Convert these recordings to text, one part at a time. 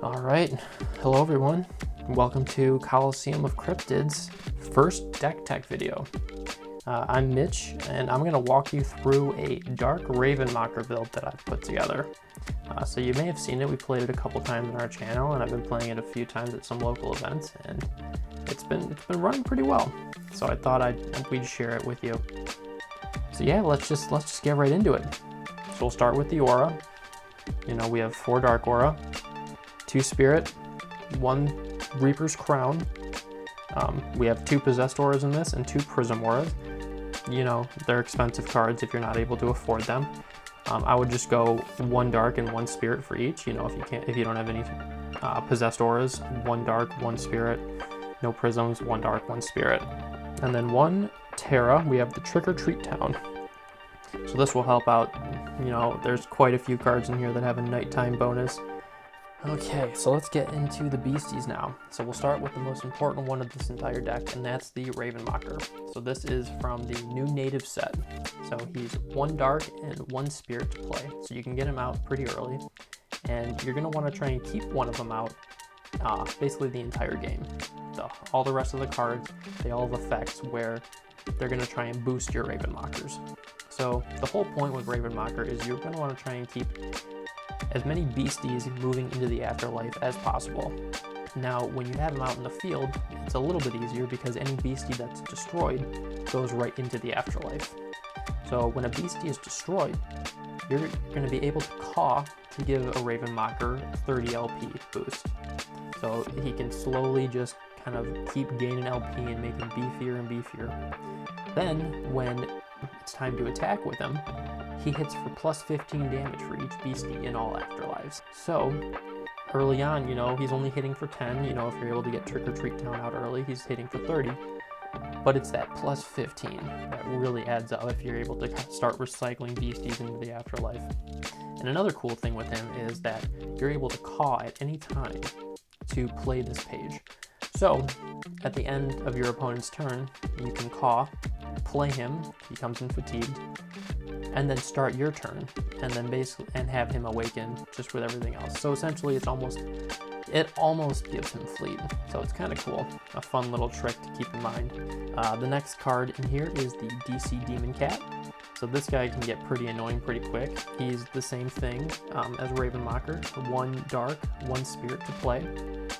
All right, hello everyone. Welcome to Coliseum of Cryptids' first deck tech video. I'm Mitch, and I'm going to walk you through a Dark Ravenmocker build that I've put together. So you may have seen it. We played it a couple times on our channel, and I've been playing it a few times at some local events, and it's been running pretty well. So I thought we'd share it with you. So yeah, let's just get right into it. So we'll start with the aura. You know, we have 4 Dark Aura, 2 Spirit, 1 Reaper's Crown. We have 2 Possessed Auras in this and 2 Prism Auras. You know, they're expensive cards if you're not able to afford them. I would just go 1 Dark and 1 Spirit for each. You know, if you don't have any Possessed Auras, 1 Dark, 1 Spirit. No Prisms, 1 Dark, 1 Spirit. And then 1 Terra, we have the Trick or Treat Town. So this will help out. You know, there's quite a few cards in here that have a nighttime bonus. Okay, so let's get into the beasties now. So we'll start with the most important one of this entire deck, and that's the Ravenmocker. So this is from the new native set. So he's 1 Dark and 1 Spirit to play. So you can get him out pretty early, and you're going to want to try and keep one of them out basically the entire game. So all the rest of the cards, they all have effects where they're going to try and boost your Ravenmockers. So the whole point with Ravenmocker is you're going to want to try and keep as many beasties moving into the afterlife as possible. Now, when you have them out in the field, it's a little bit easier because any beastie that's destroyed goes right into the afterlife. So when a beastie is destroyed, you're going to be able to caw to give a Ravenmocker 30 LP boost. So he can slowly just kind of keep gaining LP and make him beefier and beefier. Then, when it's time to attack with him, he hits for plus 15 damage for each beastie in all afterlives. So early on, you know, he's only hitting for 10. You know, if you're able to get Trick or Treat Town out early, he's hitting for 30. But it's that plus 15 that really adds up if you're able to start recycling beasties into the afterlife. And another cool thing with him is that you're able to caw at any time to play this page. So at the end of your opponent's turn, you can caw, play him, he comes in fatigued, and then start your turn, and then basically have him awaken just with everything else. So essentially it almost gives him fleet. So it's kind of cool, a fun little trick to keep in mind. The next card in here is the DC Demon Cat. So this guy can get pretty annoying pretty quick. He's the same thing as Ravenmocker, 1 Dark, 1 Spirit to play.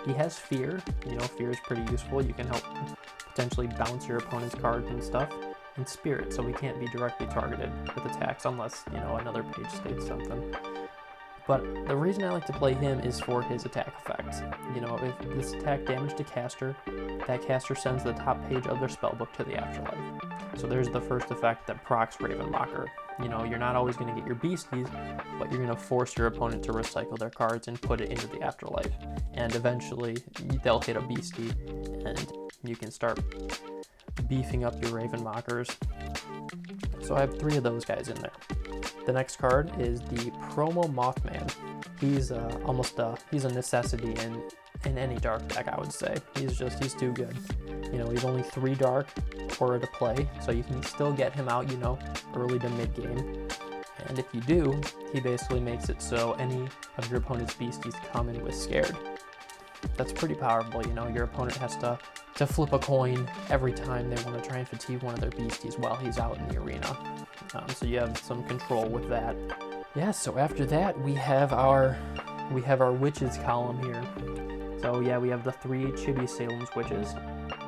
He has Fear. You know, Fear is pretty useful. You can help potentially bounce your opponent's cards and stuff. And Spirit, so he can't be directly targeted with attacks unless, you know, another page states something. But the reason I like to play him is for his attack effect. You know, if this attack damage to caster, that caster sends the top page of their spellbook to the afterlife. So there's the first effect that procs Ravenmocker. You know, you're not always going to get your beasties, but you're going to force your opponent to recycle their cards and put it into the afterlife. And eventually, they'll hit a beastie, and you can start beefing up your Ravenmockers. So I have 3 of those guys in there. The next card is the Promo Mothman. He's he's a necessity in any dark deck, I would say. He's too good. You know, he's only 3 Dark Aura to play, so you can still get him out, you know, early to mid game. And if you do, he basically makes it so any of your opponent's beasties come in with Scared. That's pretty powerful. You know, your opponent has to flip a coin every time they want to try and fatigue one of their beasties while he's out in the arena. So you have some control with that. Yeah, so after that we have our witches column here. So yeah, we have the 3 Chibi Salem's witches.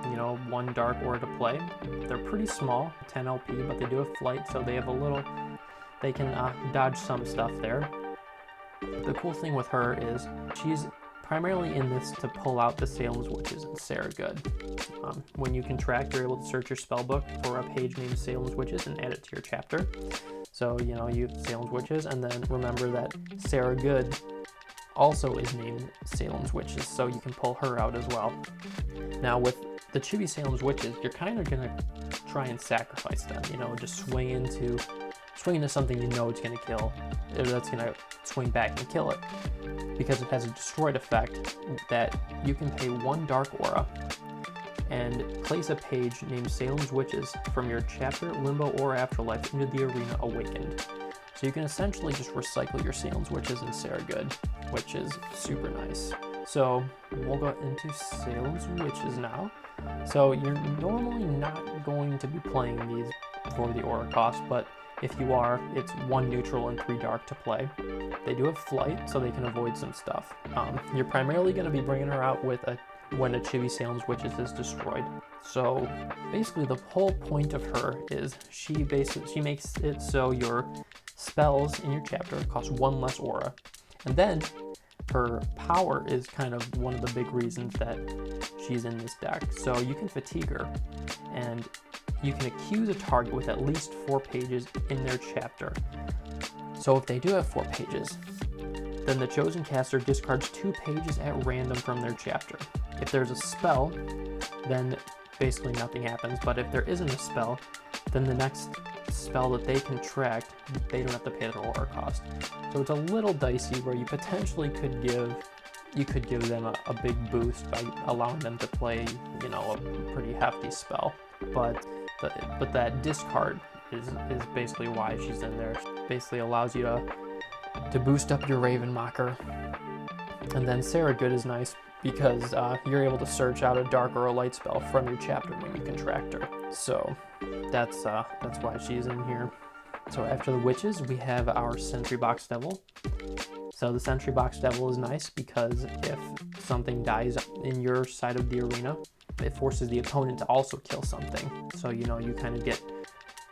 You know, 1 Dark Aura to play. They're pretty small, 10 LP, but they do have flight, so they can dodge some stuff there. The cool thing with her is she's primarily in this to pull out the Salem's Witches and Sarah Good. When you contract, you're able to search your spellbook for a page named Salem's Witches and add it to your chapter. So, you know, you have Salem's Witches, and then remember that Sarah Good also is named Salem's Witches, so you can pull her out as well. Now, with the Chibi Salem's Witches, you're kind of going to try and sacrifice them, you know, just swing into something you know it's going to kill, that's going to swing back and kill it, because it has a destroyed effect that you can pay 1 Dark Aura and place a page named Salem's Witches from your chapter, limbo, or afterlife into the arena awakened. So you can essentially just recycle your Salem's Witches and Sarah Good, which is super nice. So we'll go into Salem's Witches now. So you're normally not going to be playing these for the aura cost, but if you are, it's 1 neutral and 3 dark to play. They do have flight, so they can avoid some stuff. You're primarily going to be bringing her out with when a Chibi Salem's Witches is destroyed. So basically the whole point of her is she makes it so your spells in your chapter cost 1 less aura. And then her power is kind of one of the big reasons that she's in this deck. So you can fatigue her, and you can accuse a target with at least 4 pages in their chapter. So if they do have 4 pages, then the chosen caster discards 2 pages at random from their chapter. If there's a spell, then basically nothing happens, but if there isn't a spell, then the next spell that they contract, they don't have to pay the aura cost. So it's a little dicey where you potentially could give them a big boost by allowing them to play, you know, a pretty hefty spell. But that discard is basically why she's in there. It basically allows you to boost up your Ravenmocker. And then Sarah Good is nice because you're able to search out a dark or a light spell from your chapter when you contract her. So that's why she's in here. So after the witches, we have our Sentry Box Devil. So the Sentry Box Devil is nice because if something dies in your side of the arena, it forces the opponent to also kill something. So, you know, you kind of get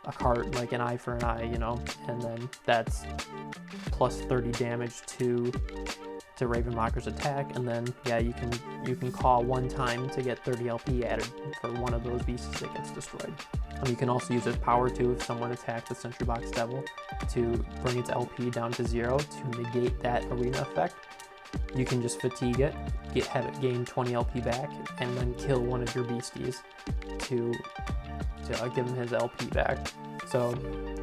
a card like an eye for an eye, you know, and then that's plus 30 damage to Ravenmocker's attack, and then yeah, you can call 1 time to get 30 LP added for one of those beasts that gets destroyed. And you can also use its power too if someone attacks the Sentry Box Devil to bring its LP down to 0 to negate that arena effect. You can just fatigue it, have it gain 20 LP back, and then kill one of your beasties to give him his LP back. So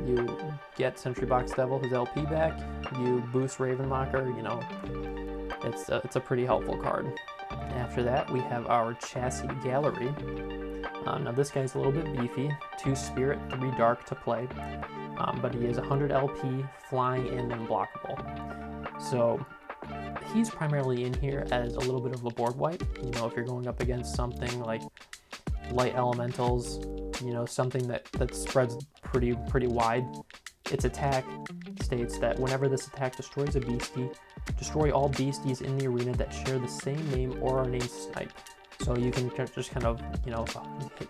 you get Sentry Box Devil his LP back, you boost Ravenmocker, you know, it's a pretty helpful card. After that, we have our Chassis Gallery. Now this guy's a little bit beefy, 2 Spirit, 3 Dark to play, but he is 100 LP, flying, and unblockable. So he's primarily in here as a little bit of a board wipe. You know, if you're going up against something like light elementals, you know, something that spreads pretty wide. Its attack states that whenever this attack destroys a beastie, destroy all beasties in the arena that share the same name or are named Snipe. So you can just kind of, you know,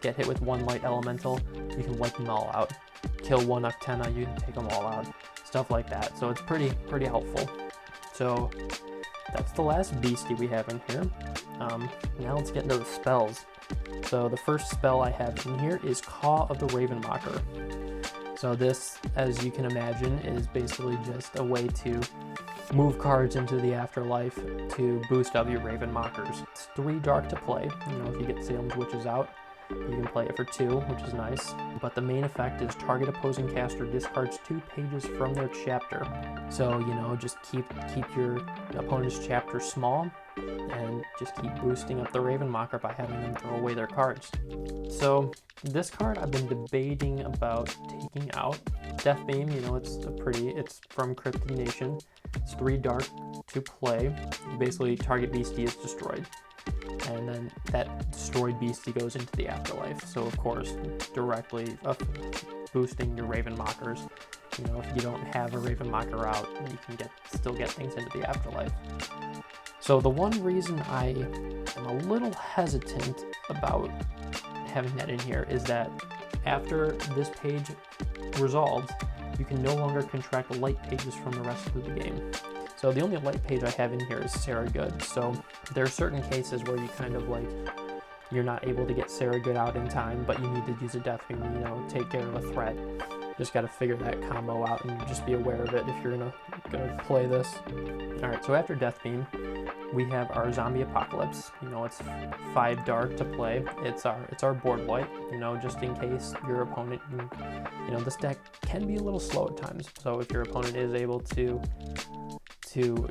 get hit with 1 light elemental, you can wipe them all out. Kill 1 Octena, you can take them all out. Stuff like that. So it's pretty helpful. So that's the last beastie we have in here. Now let's get into the spells. So the first spell I have in here is Caw of the Ravenmocker. So this, as you can imagine, is basically just a way to move cards into the afterlife to boost up your Ravenmockers. It's 3 dark to play. You know, if you get Salem's Witches out, you can play it for 2, which is nice. But the main effect is target opposing caster discards 2 pages from their chapter. So, you know, just keep your opponent's chapter small and just keep boosting up the Ravenmocker by having them throw away their cards. So this card I've been debating about taking out. Death Beam, you know, it's from Cryptid Nation. It's 3 dark to play. Basically, target beastie is destroyed. And then that destroyed beastie goes into the afterlife. So of course, directly boosting your Ravenmockers. You know, if you don't have a Ravenmocker out, you can still get things into the afterlife. So the one reason I am a little hesitant about having that in here is that after this page resolves, you can no longer contract light pages from the rest of the game. So the only light page I have in here is Sarah Good. So there are certain cases where you kind of like, you're not able to get Sarah Good out in time, but you need to use a Death Beam, you know, take care of a threat. Just got to figure that combo out and just be aware of it if you're gonna play this. All right, so after Death Beam, we have our Zombie Apocalypse. You know, it's 5 dark to play. It's our board wipe, you know, just in case your opponent, you know, this deck can be a little slow at times. So if your opponent is able to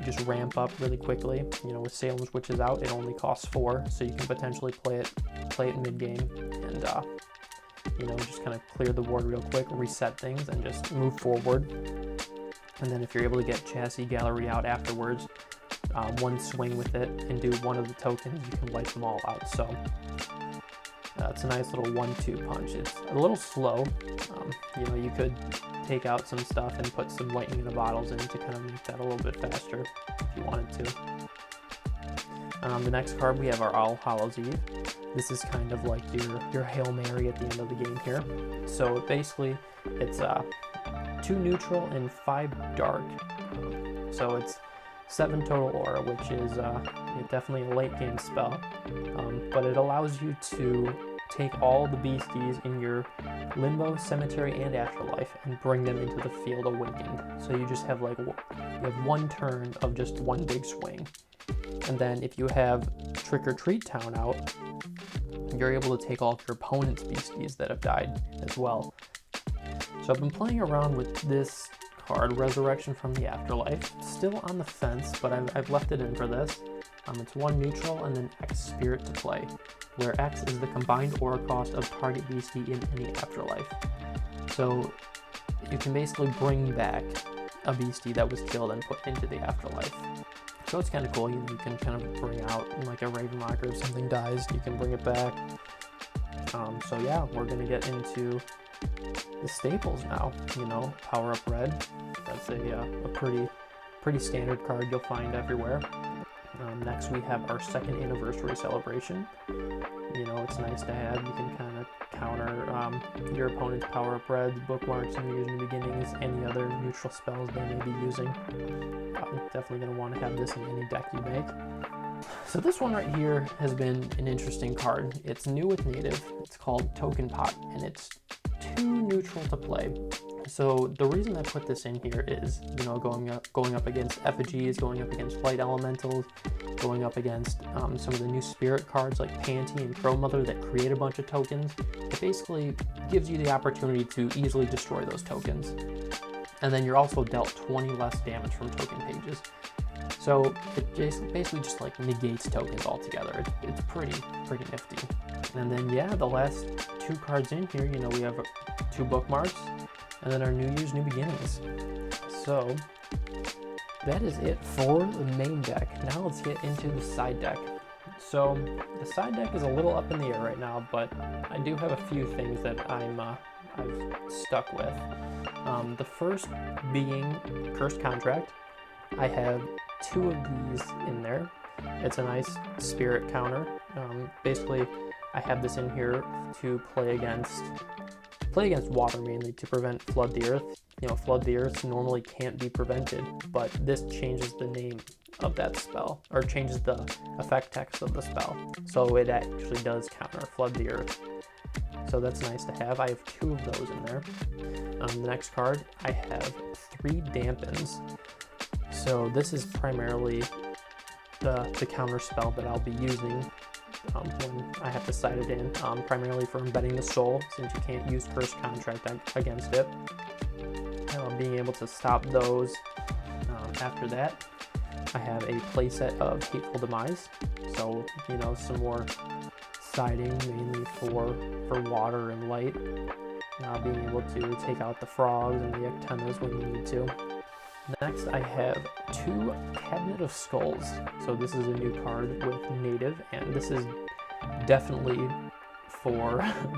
just ramp up really quickly, you know, with Salem's Witches out, it only costs 4, so you can potentially play it mid-game and you know, just kind of clear the board real quick, reset things, and just move forward. And then if you're able to get chassis gallery out afterwards, one swing with it and do one of the tokens, you can wipe them all out. So it's a nice little 1-2 punch. It's a little slow. You know, you could take out some stuff and put some lightning in the bottles in to kind of make that a little bit faster if you wanted to. The next card, we have our All Hallows Eve. This is kind of like your Hail Mary at the end of the game here. So basically, it's 2 neutral and 5 dark. So it's 7 total aura, which is definitely a late game spell. But it allows you to take all the beasties in your Limbo, Cemetery, and Afterlife and bring them into the field awakened. So you just have you have 1 turn of just 1 big swing. And then if you have Trick or Treat Town out, you're able to take all of your opponent's beasties that have died as well. So I've been playing around with this card, Resurrection from the Afterlife. Still on the fence, but I've left it in for this. It's 1 neutral and then X Spirit to play, where X is the combined aura cost of target beastie in any afterlife. So you can basically bring back a beastie that was killed and put into the afterlife. So it's kind of cool. You can kind of bring out like a Raven Locker. If something dies, you can bring it back. So yeah, we're gonna get into the staples now. You know, Power Up Red. That's a pretty standard card you'll find everywhere. Next we have our 2nd anniversary celebration. You know, it's nice to have. You can kind of counter your opponent's Power Up Red, bookmarks, and New Year's New Beginnings, any other neutral spells they may be using. Definitely going to want to have this in any deck you make. So this one right here has been an interesting card. It's new with native. It's called Token Pot, and it's 2 neutral to play. So the reason I put this in here is, you know, going up against effigies, going up against light elementals, going up against some of the new spirit cards like Panty and Crow Mother that create a bunch of tokens. It basically gives you the opportunity to easily destroy those tokens. And then you're also dealt 20 less damage from token pages. So it basically just like negates tokens altogether. It's pretty nifty. And then yeah, the last 2 cards in here, you know, we have 2 bookmarks and then our New Year's New Beginnings. So that is it for the main deck. Now let's get into the side deck. So the side deck is a little up in the air right now, but I do have a few things that I've stuck with. The first being Cursed Contract. I have 2 of these in there. It's a nice spirit counter. Basically, I have this in here to play against water mainly, to prevent Flood the Earth. You know, Flood the Earth normally can't be prevented, but this changes the name of that spell, or changes the effect text of the spell. So it actually does counter Flood the Earth. So that's nice to have. I have 2 of those in there. The next card, I have 3 Dampens. So this is primarily the counter spell that I'll be using when I have to side it in, primarily for embedding the soul, since you can't use Cursed Contract against it. Being able to stop those. After that, I have a playset of Hateful Demise. So, you know, some more siding mainly for water and light. Being able to take out the frogs and the Ectenas when you need to. Next, I have 2 Cabinet of Skulls. So this is a new card with native, and this is definitely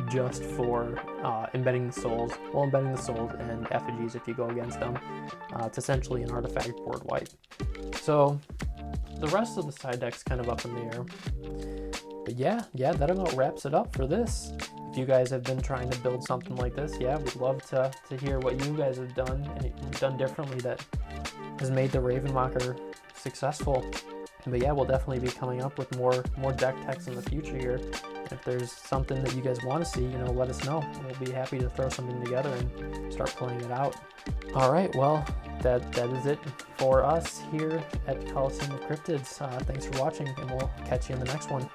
just for embedding the souls. Well, embedding the souls and effigies if you go against them. It's essentially an artifact board wipe. So the rest of the side deck's kind of up in the air. But yeah, that about wraps it up for this. If you guys have been trying to build something like this, yeah, we'd love to hear what you guys have done and done differently that has made the Ravenlocker successful. But yeah, we'll definitely be coming up with more deck techs in the future here. If there's something that you guys want to see, you know, let us know. We'll be happy to throw something together and start playing it out. All right, well, that is it for us here at Coliseum of Cryptids. Thanks for watching, and we'll catch you in the next one.